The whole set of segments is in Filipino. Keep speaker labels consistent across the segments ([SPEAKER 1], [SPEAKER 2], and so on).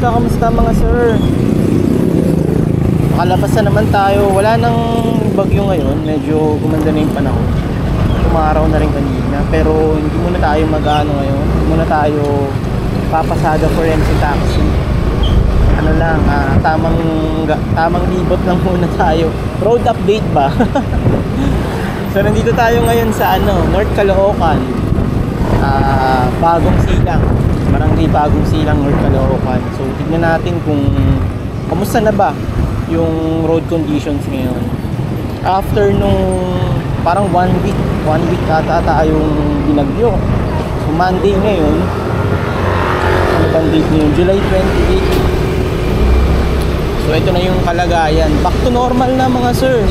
[SPEAKER 1] kamusta mga sir? Makalabas na naman tayo. Wala nang bagyo ngayon. Medyo gumanda na yung panahon. Umaraw na rin kanina. Pero hindi muna tayo mag-ano ngayon. Hindi muna tayo papasada for MC taxi. Ano lang, tamang libot lang muna tayo. Road update ba? So nandito tayo ngayon sa North Caloocan. Bagong Silang. Barangay Bagong Silang, North Caloocan. So tignan natin kung kamusta na ba yung road conditions ngayon after nung parang 1 week ata tayong binagyo. So Monday ngayon, ano bang date ngayon? July 28. So ito na yung kalagayan. Back to normal na mga sir.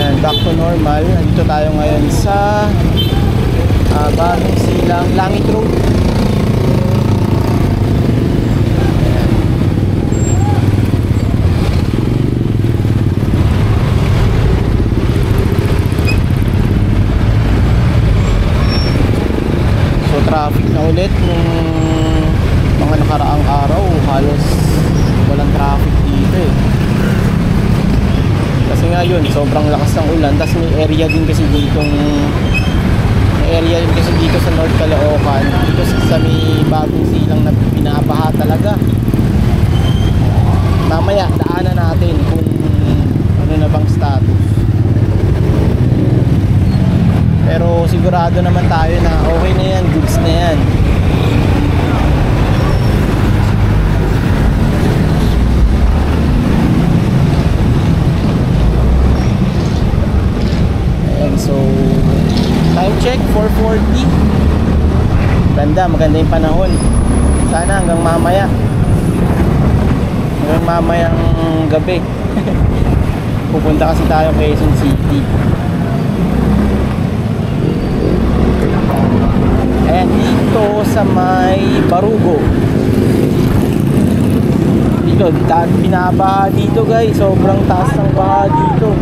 [SPEAKER 1] And back to normal. Nandito tayo ngayon sa Bagong Silang, Langit Road. So traffic na ulit nung mga nakaraang araw. Halos walang traffic dito eh. Kasi nga yun, sobrang lakas ng ulan. Tapos may area din kasi dito sa North Caloocan, dito sa may Bagong Silang na pinabaha talaga. Mamaya daanan natin kung ano na bang status. Pero sigurado naman tayo na okay na yan, goods na yan. Ayan, so time check 4:40. Maganda yung panahon. Sana hanggang mamayang gabi. Pupunta kasi tayo kay Quezon City. Ayan, dito sa may Barugo. Dito, binabaha dito guys. Sobrang taas ng baha dito.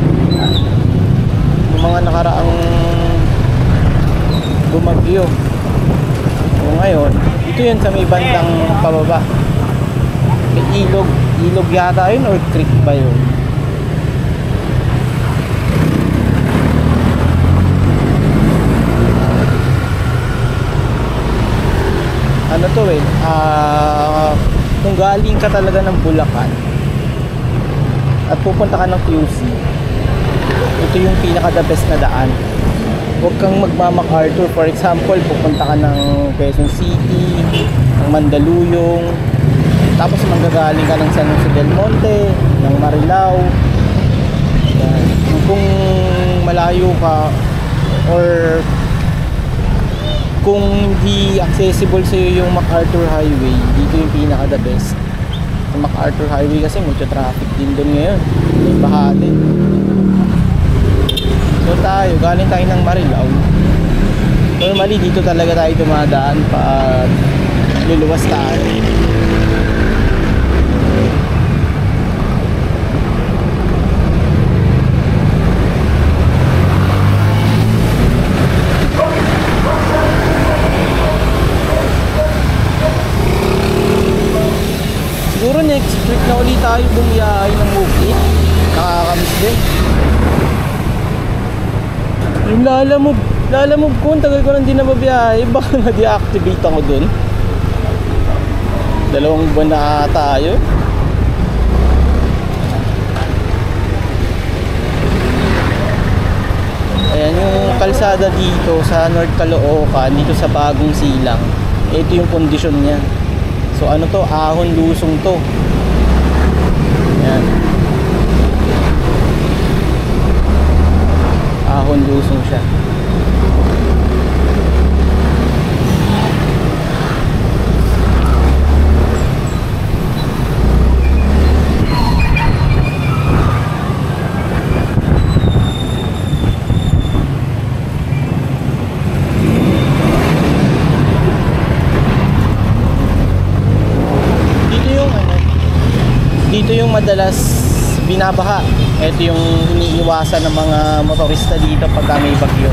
[SPEAKER 1] Yung mga nakaraang bumagyo. So ngayon, dito yun sa may bandang pababa. May ilog yata yun or creek ba yun? Ano to eh, kung galing ka talaga ng Bulacan at pupunta ka ng QC, ito yung pinaka the best na daan. Huwag kang magma-MacArthur. For example, pupunta ka ng Quezon City, ng Mandaluyong, tapos manggagaling ka ng San Jose del Monte, ng Marilao. Yan. Kung malayo ka or kung hindi accessible sa iyo yung MacArthur Highway, dito yung pinaka the best. Yung MacArthur Highway kasi mucho traffic din doon ngayon. May baha din. So galing tayo ng Marilao. Normally dito talaga tayo dumadaan pag luluwas tayo. Siguro next week na ulit tayo bumiyahe ng Bukid. Nakakamiss din. Yung lalamove ko, tagal ko lang din nababiyahe. Baka na-deactivate ako dun. 2 buwan na tayo. Ayan yung kalsada dito sa North Caloocan, dito sa Bagong Silang. Ito yung kondisyon niya. So ano to, ahon lusong to. Ayan. Ahon lusong siya. Dito yung madalas binabaha. Ito yung iniiwasan ng mga motorista dito pagka may bagyo.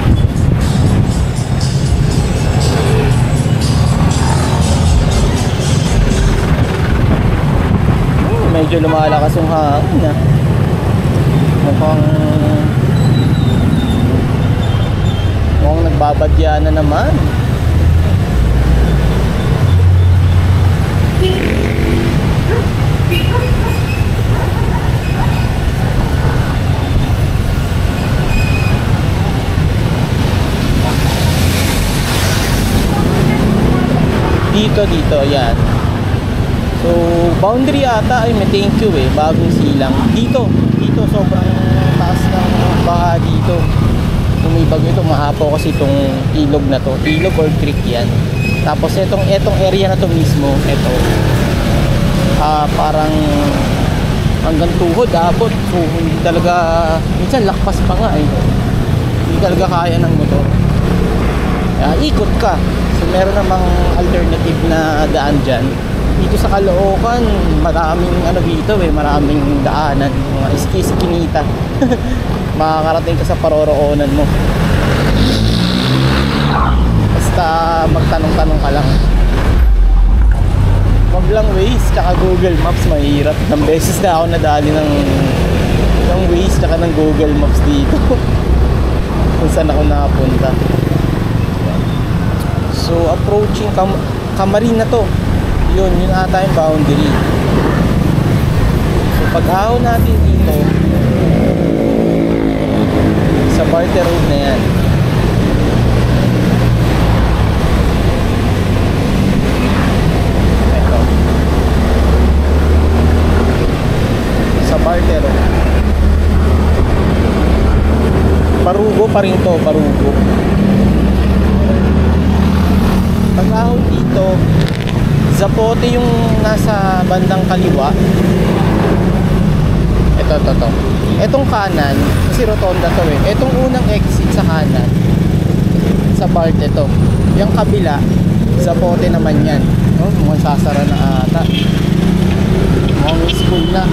[SPEAKER 1] medyo lumalakas yung hangin ah. Mukhang nagbabadya na naman. Dito, yan. So, boundary ata ay may thank you eh, bagong silang. Dito, sobrang taas ng baha dito. Kung may bagyo ito, mahapo kasi itong ilog na to. Ilog or creek yan. Tapos etong area na to mismo, ito. Parang hanggang tuhod, abot. So, hindi talaga, minsan lakpas pa nga eh. Hindi talaga kaya ng motor. Ikot ka. So meron namang alternative na daan dyan. Dito sa Caloocan, maraming ano dito eh, maraming daanan, mga iski-iskinita. Makakarating ka sa paroroonan mo. Basta magtanong-tanong ka lang. Wag lang Waze, tsaka Google Maps, mahirap. Ng beses na ako nadali ng Waze tsaka ng Google Maps dito. Kung saan ako nakapunta. So approaching Camarines na to. Yun ata yung boundary. So pag-ahon natin dito sa Barter Road na yan. Ito. Sa Barter Road. Parugo pa rin to, Parugo. Pag-ahon dito, Zapote yung nasa bandang kaliwa. Ito. Etong kanan, kasi rotonda to eh. Etong unang exit sa kanan, sa part ito. Yung kabila, Zapote naman yan. Oh, mukhang sasara na ata. Mukhang school na.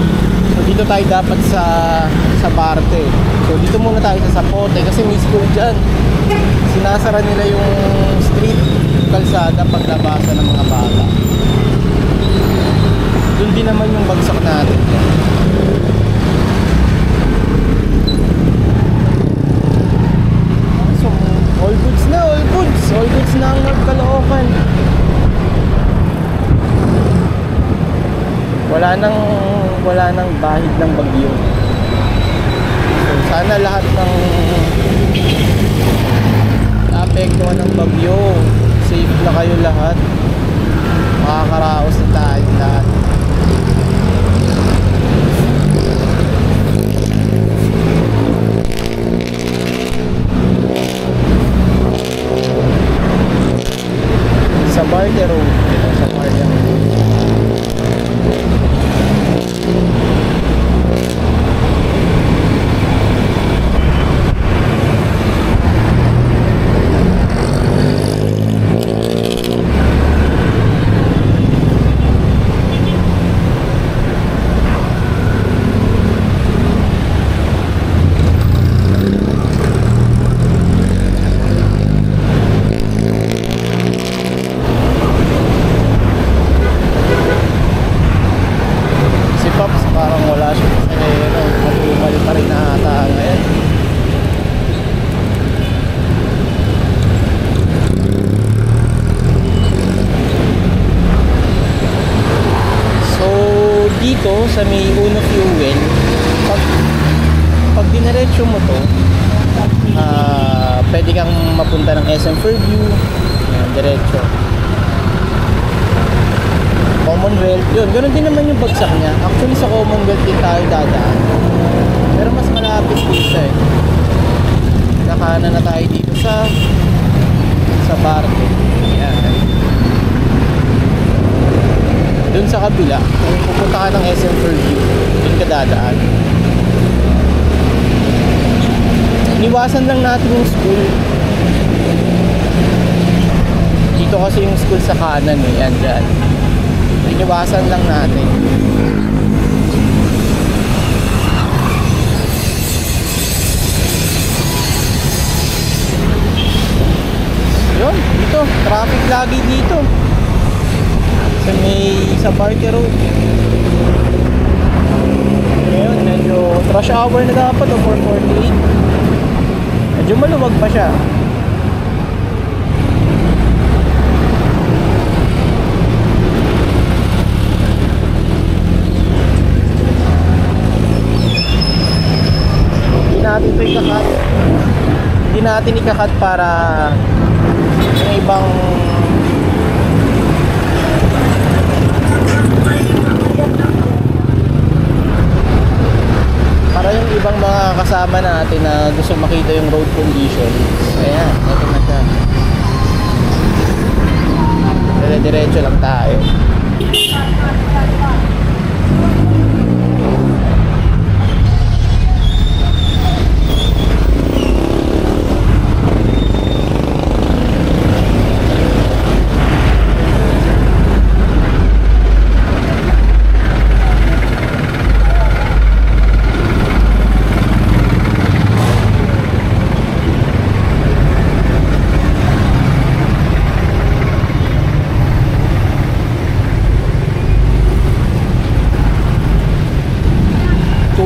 [SPEAKER 1] So dito tayo dapat sa parte. So dito muna tayo sa Zapote kasi may school dyan. Sinasara nila yung street, kalsada paglabasan ng mga bata. Doon din naman yung bagsak natin. So, all goods na ang North Caloocan. Wala nang bahid ng bagyo. So, sana lahat ng naapektuhan ng bagyo, safe na kayo lahat. Makakaraos na tayo lahat. Sa Barter Road. Sa Barter Road. Sa may Uno Fuel, pag dinerecho mo to, pwede kang mapunta ng SM Fairview, diretso. Commonwealth, yun, ganoon din naman yung bagsak niya. Actually sa Commonwealth din tayo dadaan, pero mas malapit dito eh. Nakanan na tayo dito sa Barte. Yan. Doon sa kabila, kung pupunta ka ng SM Fairview, doon ka dadaan. Iniwasan lang natin yung school. Dito kasi yung school sa kanan eh, yan dyan. Iniwasan lang natin. Yun, dito, traffic lagi dito. Sa Barter Road. rush hour na dapat o 4:48. Medyo maluwag pa siya. Hindi natin ikakat para yung ibang mga kasama natin na gusto makita yung road conditions. Ayan, ito na siya. Dire-diretso lang tayo.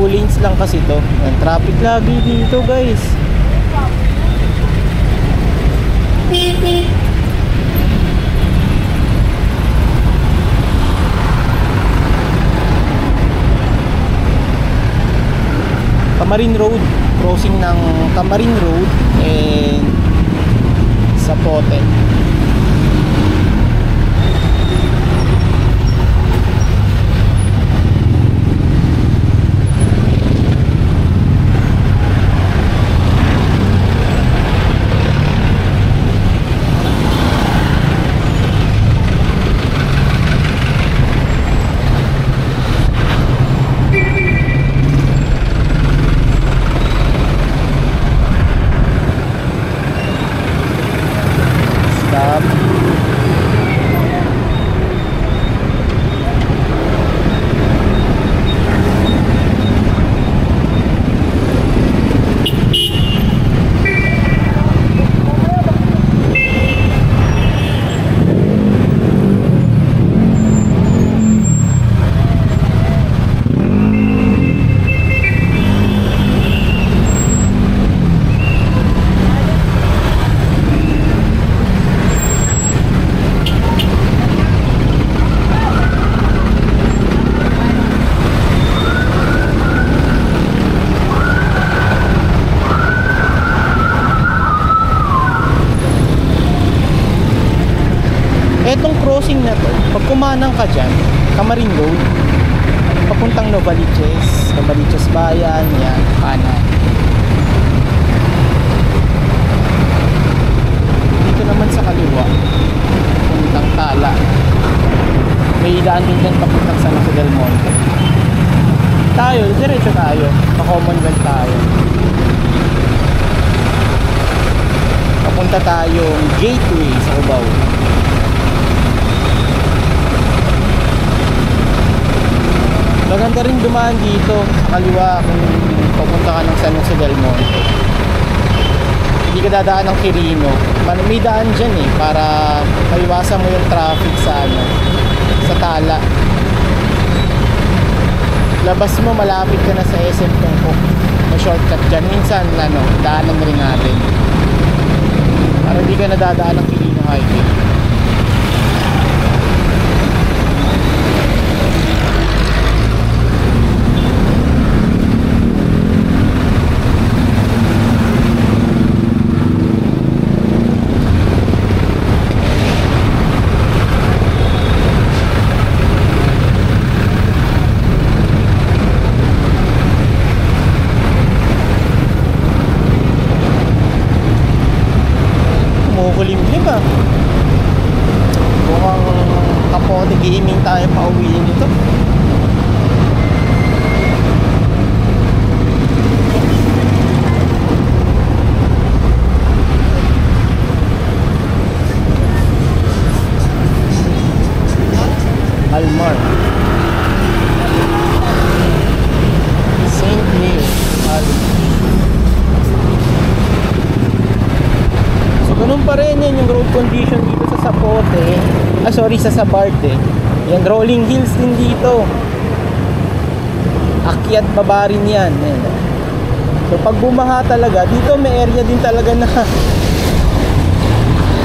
[SPEAKER 1] Lanes lang kasi to. Ang traffic lagi dito, guys. Camarin Road, crossing ng Camarin Road and Zapote. Etong crossing na to, pag kumanang ka dyan, Camarin Road, papuntang Novaliches Bayan, yan, kanan. Dito naman sa kaliwa, papuntang Tala. May daan din dyan papuntang San Jose del Monte. Tayo, diretso tayo, pa-Commonwealth tayo. Papunta tayong Gateway sa Cubao. Maganda rin dumaan dito sa kaliwa kung pupunta ka ng San Jose del Monte. Hindi ka dadaan ng Quirino. May daan dyan eh para maiwasan mo yung traffic sa sa Tala. Labas mo, malapit ka na sa SM Tungkok. May shortcut dyan. Minsan daanan rin natin para hindi ka nadadaan ng Quirino Highway. Kulimlim ah. Mukhang kapote gaming tayo pauwiin nito. Almar St. Neil ganun pa rin yan yung road condition dito sa Zapote. Sa Sabarte. Yung rolling hills din dito. akyat baba rin yan. Ayan. So pag bumaha talaga, dito may area din talaga na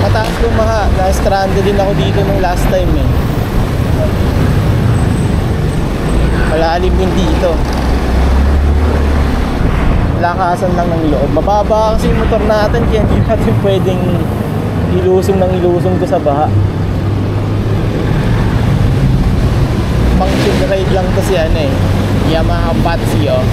[SPEAKER 1] mataas bumaha. Na-stranded din ako dito nung last time eh. Malalim din dito. Lakasan lang ng loob. Mababa kasi yung motor natin, kaya hindi natin pwedeng ilusong ng ilusong ko sa baha. Function ride lang to si ano eh, Yamaha Patsy oh.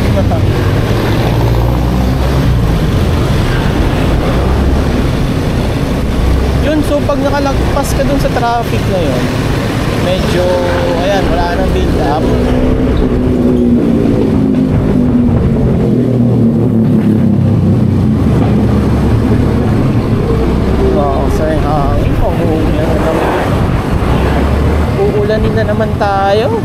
[SPEAKER 1] Yun, so pag nakalagpas ka dun sa traffic na yun, medyo, ayan, wala nang build up. Wow, sir, hangin, uulanin na naman tayo.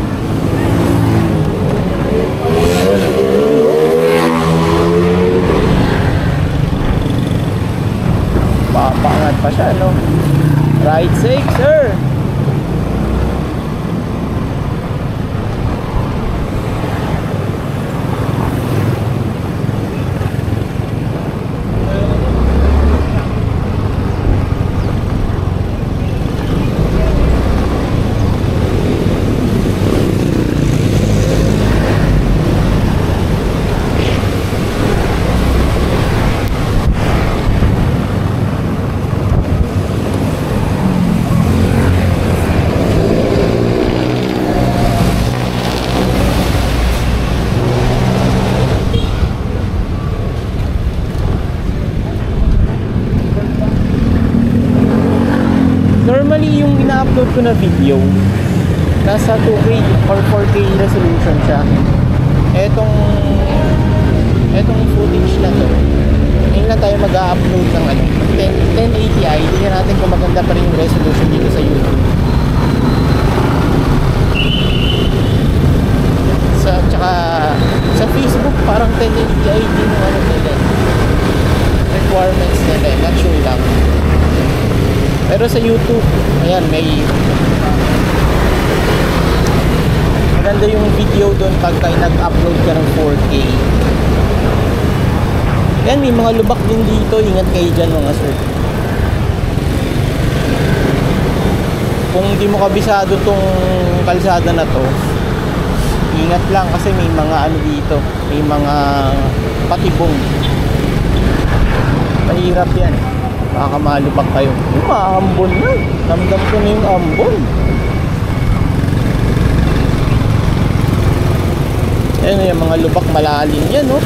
[SPEAKER 1] Papangat pa siya, no? Right sake, sir. Normally yung ina-upload ko na video nasa 2K or 4K resolution siya. Etong footage na to, ngayon lang tayo mag-upload ng 1080i. Tingnan natin kung maganda pa rin yung resolution dito sa YouTube. Tsaka sa Facebook parang 1080i din yung nila, requirements nila, not sure lang. Pero sa YouTube, ayan, may maganda yung video doon pagka nag-upload ka ng 4K. Ayan, may mga lubak din dito. Ingat kayo dyan mga sir. Kung di mo kabisado tong kalsada na to, ingat lang kasi may mga ano dito, may mga patibong. Mahirap yan. Baka malubak kayo. Maambon na. Namdam ko na yung ambon. Ayan yung mga lubak, malalim yan, no?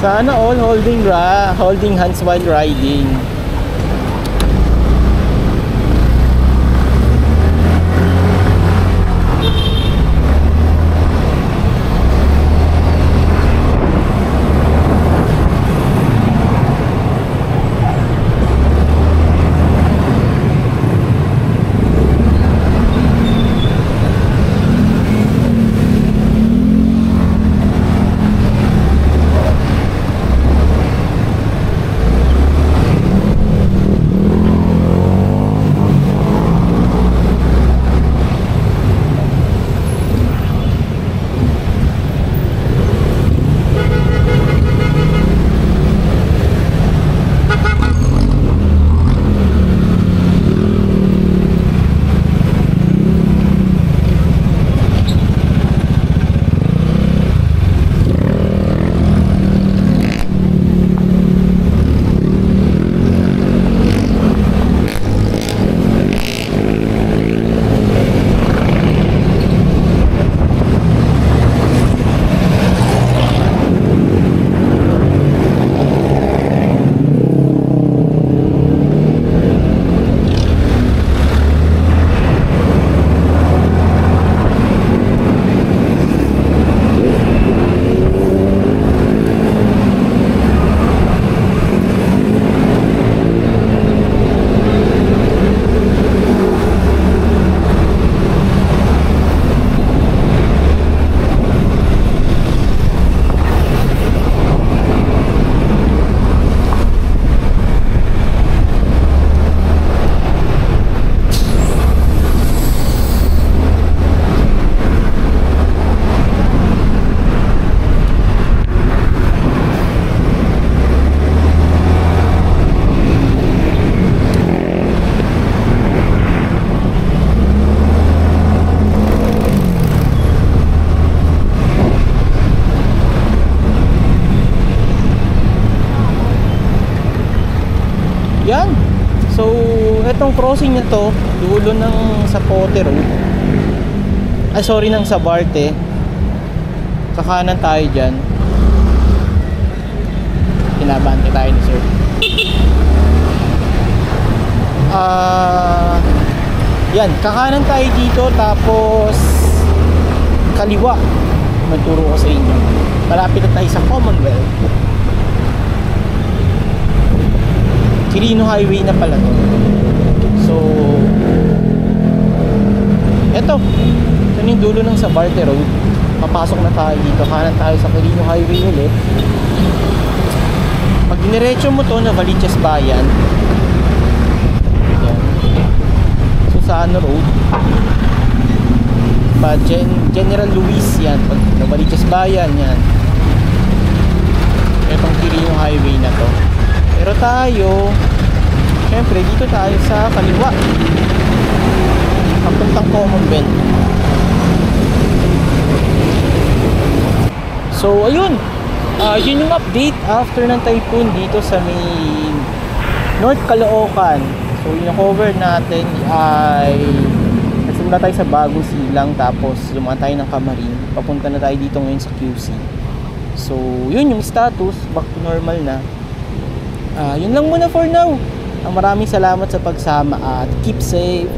[SPEAKER 1] Sana all holding hands while riding. Itong crossing na to, dulo ng Zapote Road. Ay sorry, ng Sabarte. Kakanan tayo dyan. Pinabante tayo ni sir. Yan, kakanan tayo dito, tapos kaliwa. Magturo ko sa inyo. Malapit na tayo sa Commonwealth. Quirino Highway na pala to. So eto, ito na yung dulo ng Sabarte Road. Papasok na tayo dito, kanan tayo sa Quirino Highway ulit. Pag diniretso mo to na Valiches Bayan, yan, Susano Road, pa General Luis, yan, pag na Valiches Bayan, yan, itong Quirino Highway na to. Pero tayo, syempre dito tayo sa kaliwa, papuntang Commonwealth. So ayun, yun yung update after ng typhoon dito sa may North Caloocan. So yung cover natin ay nagsimula tayo sa Bagong Silang, tapos lumaan tayo ng Camarin, papunta na tayo dito ngayon sa QC. So yun yung status, back to normal na. Yun lang muna for now. Maraming salamat sa pagsama at keep safe.